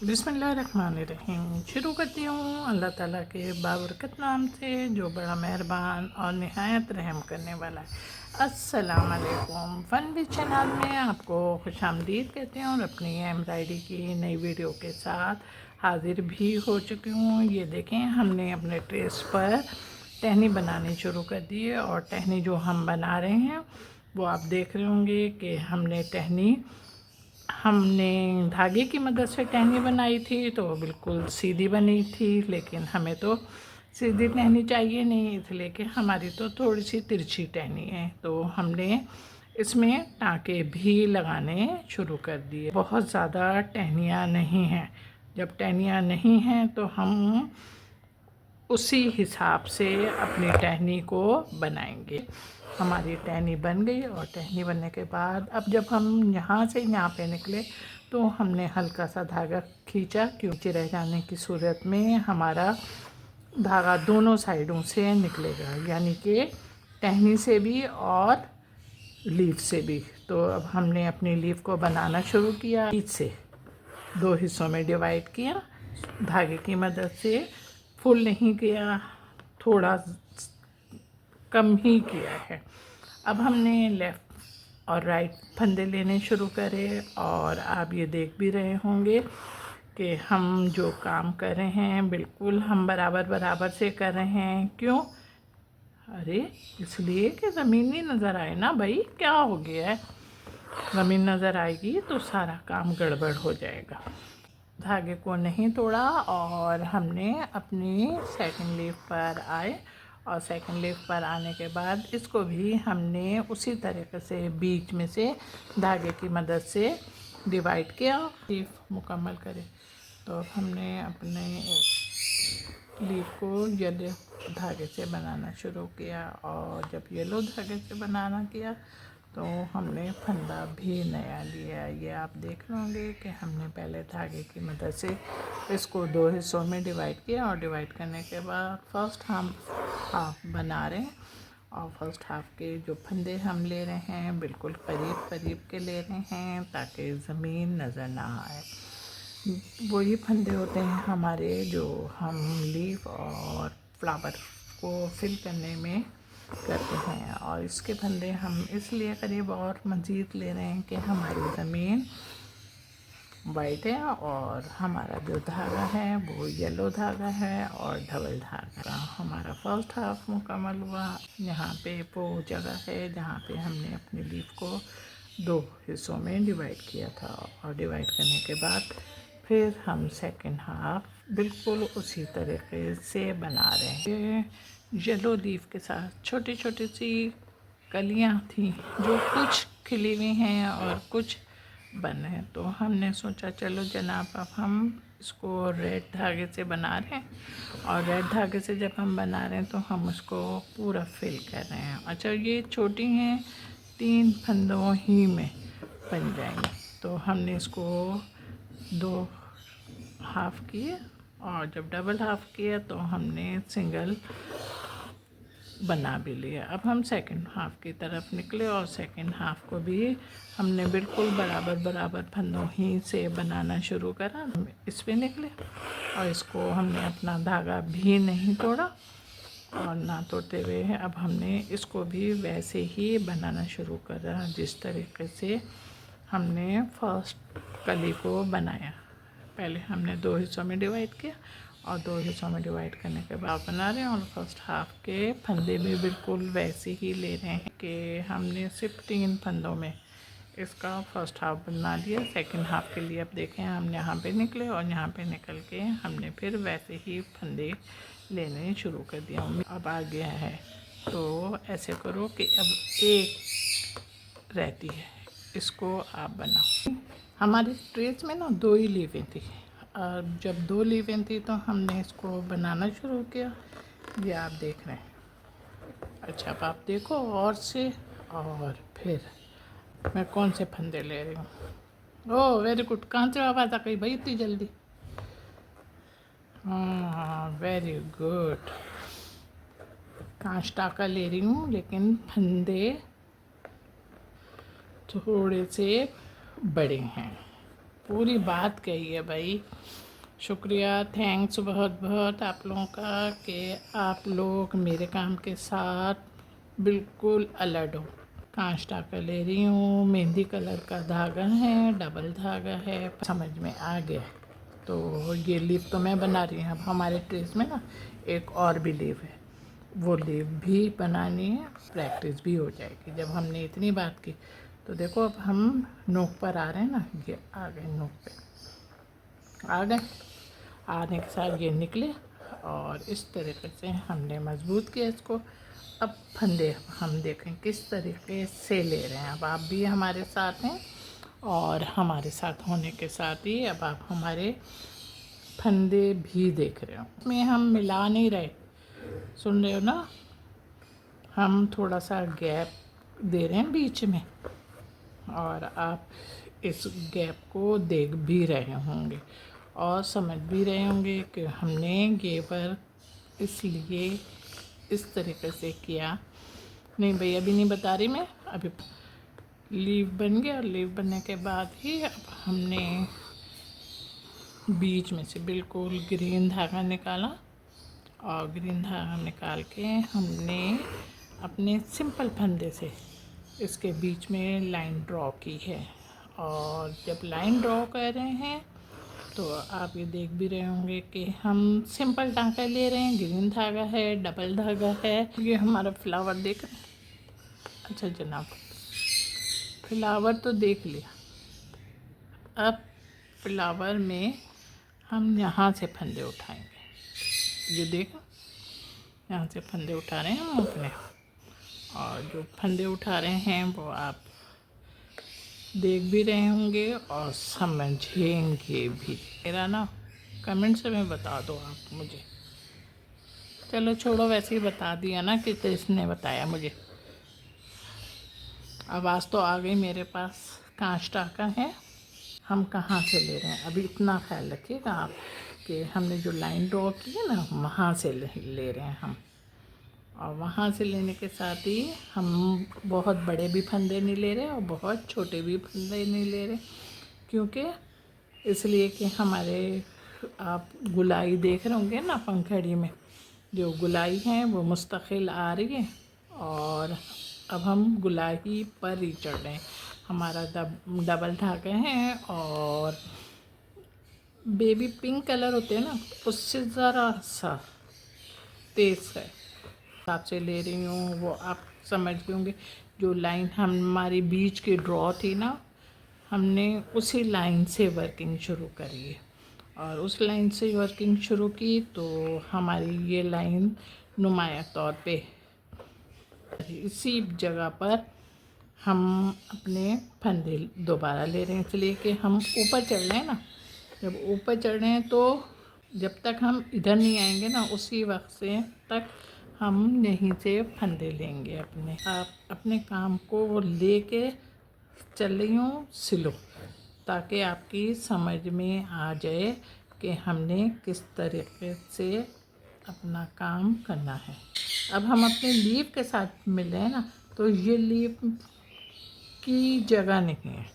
बिस्मिल्लाहिर्रहमानिर्रहीम। शुरू करती हूँ अल्लाह ताला के बाबरकत नाम से जो बड़ा मेहरबान और नहायत रहम करने वाला है। अस्सलाम वालेकुम। फन विद चैनल में आपको खुशामदीद कहते हैं और अपनी एम्ब्रॉयडरी की नई वीडियो के साथ हाजिर भी हो चुकी हूँ। ये देखें, हमने अपने ट्रेस पर टहनी बनानी शुरू कर दी है और टहनी जो हम बना रहे हैं वो आप देख रहे होंगे कि हमने धागे की मदद से टहनी बनाई थी तो बिल्कुल सीधी बनी थी, लेकिन हमें तो सीधी टहनी चाहिए नहीं, इसलिए कि हमारी तो थोड़ी सी तिरछी टहनी है। तो हमने इसमें टाँके भी लगाने शुरू कर दिए। बहुत ज़्यादा टहनियाँ नहीं हैं। जब टहनियाँ नहीं हैं तो हम उसी हिसाब से अपनी टहनी को बनाएंगे। हमारी टहनी बन गई और टहनी बनने के बाद अब जब हम यहाँ से यहाँ पे निकले तो हमने हल्का सा धागा खींचा, क्योंकि रह जाने की सूरत में हमारा धागा दोनों साइडों से निकलेगा, यानी कि टहनी से भी और लीफ से भी। तो अब हमने अपनी लीफ को बनाना शुरू किया। बीच से दो हिस्सों में डिवाइड किया धागे की मदद से। फुल नहीं किया, थोड़ा कम ही किया है। अब हमने लेफ़्ट और राइट फंदे लेने शुरू करे और आप ये देख भी रहे होंगे कि हम जो काम कर रहे हैं बिल्कुल हम बराबर बराबर से कर रहे हैं। क्यों? अरे इसलिए कि ज़मीन नहीं नज़र आए ना भाई, क्या हो गया है? ज़मीन नज़र आएगी तो सारा काम गड़बड़ हो जाएगा। धागे को नहीं तोड़ा और हमने अपनी सेकंड लीफ पर आए और सेकंड लीफ पर आने के बाद इसको भी हमने उसी तरीके से बीच में से धागे की मदद से डिवाइड किया। लीफ मुकम्मल करें तो अब हमने अपने लीफ को येलो धागे से बनाना शुरू किया और जब येलो धागे से बनाना किया तो हमने फंदा भी नया लिया। ये आप देख रहे होंगे कि हमने पहले धागे की मदद से इसको दो हिस्सों में डिवाइड किया और डिवाइड करने के बाद फर्स्ट हम हाफ बना रहे हैं और फर्स्ट हाफ के जो फंदे हम ले रहे हैं बिल्कुल करीब करीब के ले रहे हैं ताकि ज़मीन नज़र ना आए। वही फंदे होते हैं हमारे जो हम लीफ और फ्लावर को फिल करने में करते हैं, और इसके फंदे हम इसलिए करीब और मज़ीद ले रहे हैं कि हमारी ज़मीन वाइट है और हमारा जो धागा है वो येलो धागा है और डबल धागा। हमारा फर्स्ट हाफ मुकम्मल हुआ। यहाँ पे वो जगह है जहाँ पे हमने अपनी लीफ को दो हिस्सों में डिवाइड किया था और डिवाइड करने के बाद फिर हम सेकंड हाफ बिल्कुल उसी तरीके से बना रहे हैं। येलो लीफ के साथ छोटी छोटी सी कलियां थी जो कुछ खिली हुई हैं और कुछ बने हैं, तो हमने सोचा चलो जनाब अब हम इसको रेड धागे से बना रहे हैं और रेड धागे से जब हम बना रहे हैं तो हम उसको पूरा फिल कर रहे हैं। अच्छा, ये छोटी हैं, 3 फंदों ही में बन जाएंगे। तो हमने इसको दो हाफ़ किए और जब डबल हाफ़ किया तो हमने सिंगल बना भी लिया। अब हम सेकंड हाफ़ की तरफ निकले और सेकंड हाफ़ को भी हमने बिल्कुल बराबर बराबर फंदों ही से बनाना शुरू करा। इस पे निकले और इसको हमने अपना धागा भी नहीं तोड़ा और ना तोड़ते हुए अब हमने इसको भी वैसे ही बनाना शुरू करा जिस तरीके से हमने फर्स्ट कली को बनाया। पहले हमने दो हिस्सों में डिवाइड किया और दो हिस्सों में डिवाइड करने के बाद बना रहे हैं और फर्स्ट हाफ के फंदे भी बिल्कुल वैसे ही ले रहे हैं कि हमने सिर्फ 3 फंदों में इसका फर्स्ट हाफ बना लिया। सेकंड हाफ के लिए अब देखें हम यहाँ पे निकले और यहाँ पे निकल के हमने फिर वैसे ही फंदे लेने शुरू कर दिया। अब आ गया है तो ऐसे करो कि अब एक रहती है, इसको आप बनाओ। हमारी ट्रेस में ना 2 ही लीवें थी और जब 2 लीवें थी तो हमने इसको बनाना शुरू किया। ये आप देख रहे हैं। अच्छा, अब आप देखो और से, और फिर मैं कौन से फंदे ले रही हूँ। ओह वेरी गुड, कहाँ से आवाज़ आ गई भाई इतनी जल्दी? हाँ वेरी गुड। कांच टाका ले रही हूँ लेकिन फंदे थोड़े से बड़े हैं, पूरी बात कही है भाई। शुक्रिया, थैंक्स बहुत बहुत आप लोगों का कि आप लोग मेरे काम के साथ बिल्कुल अलर्ट हो। कांच टाका ले रही हूँ, मेहंदी कलर का धागा है, डबल धागा है, समझ में आ गया। तो ये लीव तो मैं बना रही हूँ। अब हमारे ट्रेस में ना एक और भी लीव है, वो लीव भी बनानी है, प्रैक्टिस भी हो जाएगी। जब हमने इतनी बात की तो देखो अब हम नोक पर आ रहे हैं ना, ये आ गए नोक पे आ गए। आने के साथ ये निकले और इस तरीके से हमने मजबूत किया इसको। अब फंदे हम देखें किस तरीके से ले रहे हैं। अब आप भी हमारे साथ हैं और हमारे साथ होने के साथ ही अब आप हमारे फंदे भी देख रहे हो। इसमें हम मिला नहीं रहे, सुन रहे हो ना, हम थोड़ा सा गैप दे रहे हैं बीच में और आप इस गैप को देख भी रहे होंगे और समझ भी रहे होंगे कि हमने ये वर्क इसलिए इस तरीके से किया। नहीं भाई अभी नहीं बता रही मैं, अभी लीव बन गया और लीव बनने के बाद ही अब हमने बीच में से बिल्कुल ग्रीन धागा निकाला और ग्रीन धागा निकाल के हमने अपने सिंपल फंदे से इसके बीच में लाइन ड्रॉ की है। और जब लाइन ड्रॉ कर रहे हैं तो आप ये देख भी रहे होंगे कि हम सिंपल टाँका ले रहे हैं, ग्रीन धागा है, डबल धागा है। ये हमारा फ्लावर देख रहे हैं। अच्छा जनाब, फ्लावर तो देख लिया, अब फ्लावर में हम यहाँ से फंदे उठाएंगे। ये देखो यहाँ से फंदे उठा रहे हैं हम अपने, और जो फंदे उठा रहे हैं वो आप देख भी रहे होंगे और समझेंगे भी। मेरा ना कमेंट से में बता दो आप मुझे। चलो छोड़ो, वैसे ही बता दिया ना कि किसने बताया मुझे। आवाज़ तो आ गई मेरे पास। कांच टाका है, हम कहाँ से ले रहे हैं अभी इतना ख्याल रखिएगा आप कि हमने जो लाइन ड्रॉ की है ना वहाँ से ले रहे हैं हम। और वहाँ से लेने के साथ ही हम बहुत बड़े भी फंदे नहीं ले रहे और बहुत छोटे भी फंदे नहीं ले रहे, क्योंकि इसलिए कि हमारे आप गुलाई देख रहे होंगे ना पंखड़ी में, जो गुलाई है वो मुस्तकिल आ रही है और अब हम गुलाई पर ही चढ़ रहे हैं। हमारा डबल धागा है और बेबी पिंक कलर होते हैं ना उससे ज़रा सा तेज़ है हिसाब से ले रही हूँ, वो आप समझ गए होंगे। जो लाइन हमारी बीच की ड्रॉ थी ना, हमने उसी लाइन से वर्किंग शुरू करी है और उस लाइन से वर्किंग शुरू की तो हमारी ये लाइन नुमाया तौर पे इसी जगह पर हम अपने फंदे दोबारा ले रहे हैं, इसलिए कि हम ऊपर चढ़ रहे हैं ना। जब ऊपर चढ़ रहे हैं तो जब तक हम इधर नहीं आएंगे ना उसी वक्त से तक हम यहीं से फंदे लेंगे अपने। आप अपने काम को लेके चल रही हूँ स्लो, ताकि आपकी समझ में आ जाए कि हमने किस तरीके से अपना काम करना है। अब हम अपने लीव के साथ मिले हैं ना, तो ये लीव की जगह नहीं है,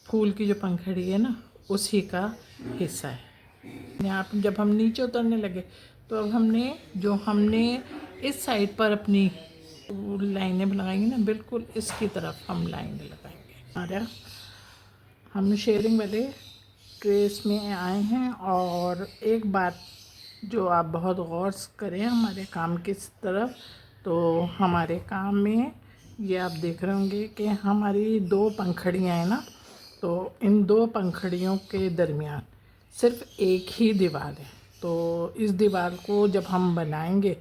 फूल की जो पंखड़ी है ना उसी का हिस्सा है। यहाँ जब हम नीचे उतरने लगे तो अब हमने इस साइड पर अपनी लाइनें लगाएंगे ना, बिल्कुल इसकी तरफ हम लाइनें लगाएंगे। अरे हम शेयरिंग वाले ट्रेस में आए हैं और एक बात जो आप बहुत गौर करें हमारे काम की तरफ, तो हमारे काम में ये आप देख रहे होंगे कि हमारी दो पंखड़ियाँ हैं ना, तो इन दो पंखड़ियों के दरमियान सिर्फ एक ही दीवार है। तो इस दीवार को जब हम बनाएंगे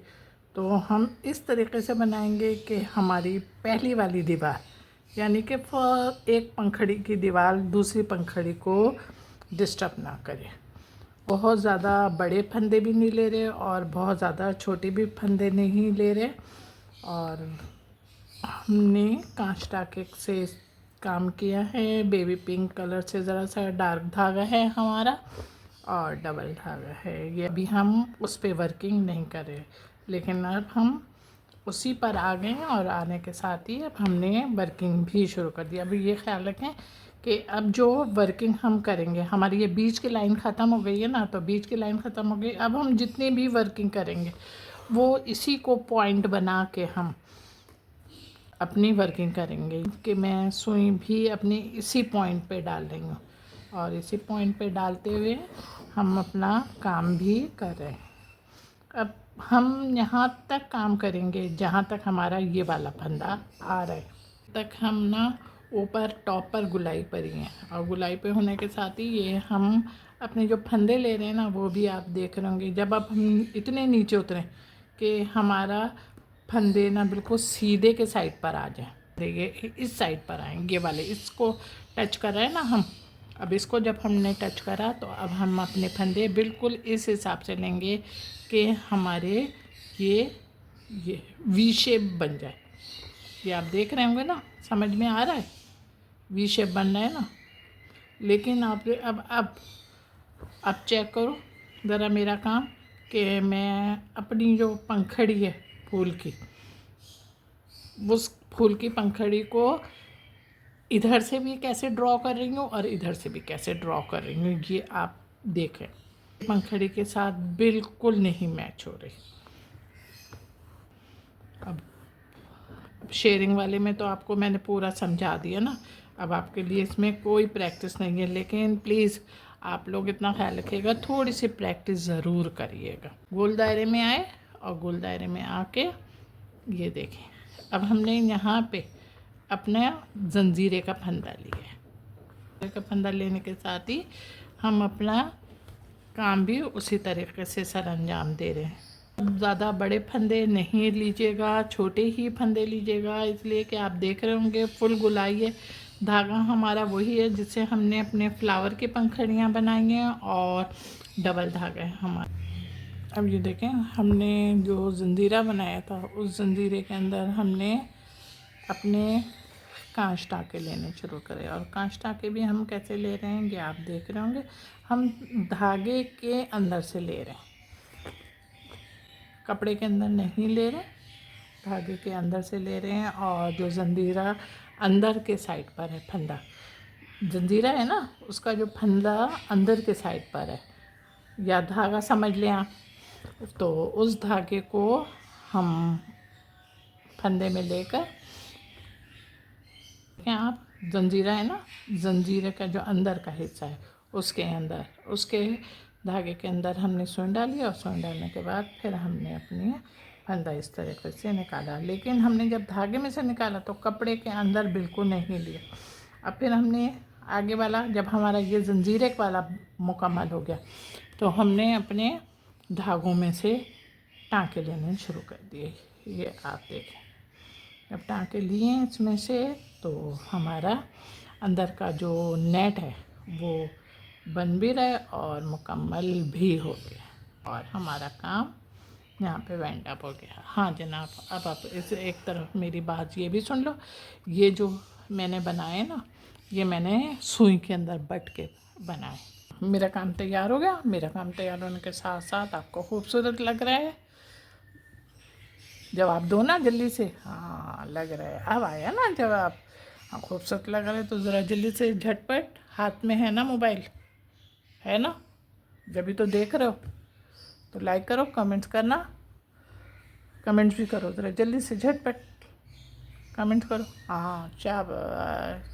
तो हम इस तरीके से बनाएंगे कि हमारी पहली वाली दीवार यानी कि एक पंखड़ी की दीवार दूसरी पंखड़ी को डिस्टर्ब ना करे। बहुत ज़्यादा बड़े फंदे भी नहीं ले रहे और बहुत ज़्यादा छोटे भी फंदे नहीं ले रहे। और हमने कांच टाके से काम किया है, बेबी पिंक कलर से ज़रा सा डार्क धागा है हमारा और डबल धागा है। ये अभी हम उस पर वर्किंग नहीं कर रहे, लेकिन अब हम उसी पर आ गए हैं और आने के साथ ही अब हमने वर्किंग भी शुरू कर दी। अभी ये ख्याल रखें कि अब जो वर्किंग हम करेंगे, हमारी ये बीच की लाइन ख़त्म हो गई है ना, तो बीच की लाइन ख़त्म हो गई। अब हम जितनी भी वर्किंग करेंगे वो इसी को पॉइंट बना के हम अपनी वर्किंग करेंगे कि मैं सुई भी अपनी इसी पॉइंट पे डाल रही हूँ और इसी पॉइंट पे डालते हुए हम अपना काम भी कर रहे हैं। अब हम यहाँ तक काम करेंगे जहाँ तक हमारा ये वाला फंदा आ रहा है, तक हम ना ऊपर टॉप पर गुलाई पर ही हैं। और गुलाई पे होने के साथ ही ये हम अपने जो फंदे ले रहे हैं ना वो भी आप देख रहे होंगे। जब अब हम इतने नीचे उतरें कि हमारा फंदे ना बिल्कुल सीधे के साइड पर आ जाए, देखिए इस साइड पर आएंगे, ये वाले इसको टच कर रहे हैं ना हम। अब इसको जब हमने टच करा तो अब हम अपने फंदे बिल्कुल इस हिसाब से लेंगे कि हमारे ये वी शेप बन जाए। ये आप देख रहे होंगे ना, समझ में आ रहा है, वी शेप बन रहा है ना। लेकिन आप अब चेक करो ज़रा मेरा काम कि मैं अपनी जो पंखड़ी है फूल की, उस फूल की पंखड़ी को इधर से भी कैसे ड्रॉ कर रही हूँ और इधर से भी कैसे ड्रॉ कर रही हूँ, ये आप देखें। पंखड़ी के साथ बिल्कुल नहीं मैच हो रही। अब शेयरिंग वाले में तो आपको मैंने पूरा समझा दिया ना, अब आपके लिए इसमें कोई प्रैक्टिस नहीं है। लेकिन प्लीज़ आप लोग इतना ख्याल रखिएगा, थोड़ी सी प्रैक्टिस ज़रूर करिएगा। गोल दायरे में आए और गोल दायरे में आके ये देखें, अब हमने यहाँ पे अपना जंजीरे का फंदा लिया है। जंजीरे का फंदा लेने के साथ ही हम अपना काम भी उसी तरीके से सर अंजाम दे रहे हैं। ज़्यादा बड़े फंदे नहीं लीजिएगा, छोटे ही फंदे लीजिएगा, इसलिए कि आप देख रहे होंगे फुल गुलाई है। धागा हमारा वही है जिससे हमने अपने फ्लावर की पंखड़ियाँ बनाई हैं और डबल धागा है हमारा। अब ये देखें, हमने जो जंजीरा बनाया था उस जंजीरे के अंदर हमने अपने कांच टाँके लेने शुरू करे। और कांच टाँके भी हम कैसे ले रहे हैं ये आप देख रहे होंगे, हम धागे के अंदर से ले रहे हैं, कपड़े के अंदर नहीं ले रहे, धागे के अंदर से ले रहे हैं। और जो जंजीरा अंदर के साइड पर है, फंदा जंजीरा है ना उसका जो फंदा अंदर के साइड पर है या धागा समझ लें आप, तो उस धागे को हम फंदे में लेकर, आप जंजीरा है ना, जंजीरे का जो अंदर का हिस्सा है उसके अंदर, उसके धागे के अंदर हमने सुई डाली और सुई डालने के बाद फिर हमने अपनी फंदा इस तरीके से निकाला। लेकिन हमने जब धागे में से निकाला तो कपड़े के अंदर बिल्कुल नहीं लिया। अब फिर हमने आगे वाला, जब हमारा ये जंजीरे वाला मुकम्मल हो गया तो हमने अपने धागों में से टाँके लेने शुरू कर दिए। ये आप देखें, जब टाँके लिए इसमें से तो हमारा अंदर का जो नेट है वो बन भी रहा है और मुकम्मल भी हो गया और हमारा काम यहाँ पे वाइंड अप हो गया। हाँ जनाब, अब आप इस एक तरफ मेरी बात ये भी सुन लो, ये जो मैंने बनाए ना, ये मैंने सुई के अंदर बट के बनाए। मेरा काम तैयार हो गया। मेरा काम तैयार होने के साथ साथ आपको खूबसूरत लग रहा है, जवाब दो ना जल्दी से। हाँ लग रहा है, अब आया ना जवाब। हाँ खूबसूरत लग रहा है तो ज़रा जल्दी से झटपट, हाथ में है ना मोबाइल, है ना, जब भी तो देख रहे हो तो लाइक करो, कमेंट्स करना, कमेंट्स भी करो, ज़रा जल्दी से झटपट कमेंट करो। हाँ शाबाश।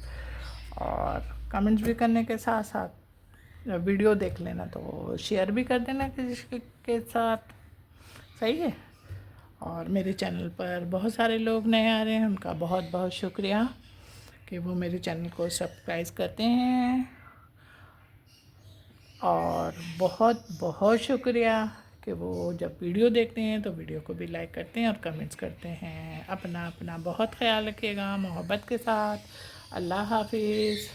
और कमेंट्स भी करने के साथ साथ वीडियो देख लेना तो शेयर भी कर देना किसी के साथ, सही है। और मेरे चैनल पर बहुत सारे लोग नए आ रहे हैं, उनका बहुत बहुत शुक्रिया कि वो मेरे चैनल को सब्सक्राइब करते हैं। और बहुत बहुत शुक्रिया कि वो जब वीडियो देखते हैं तो वीडियो को भी लाइक करते हैं और कमेंट्स करते हैं। अपना बहुत ख्याल रखिएगा मोहब्बत के साथ। अल्लाह हाफिज़।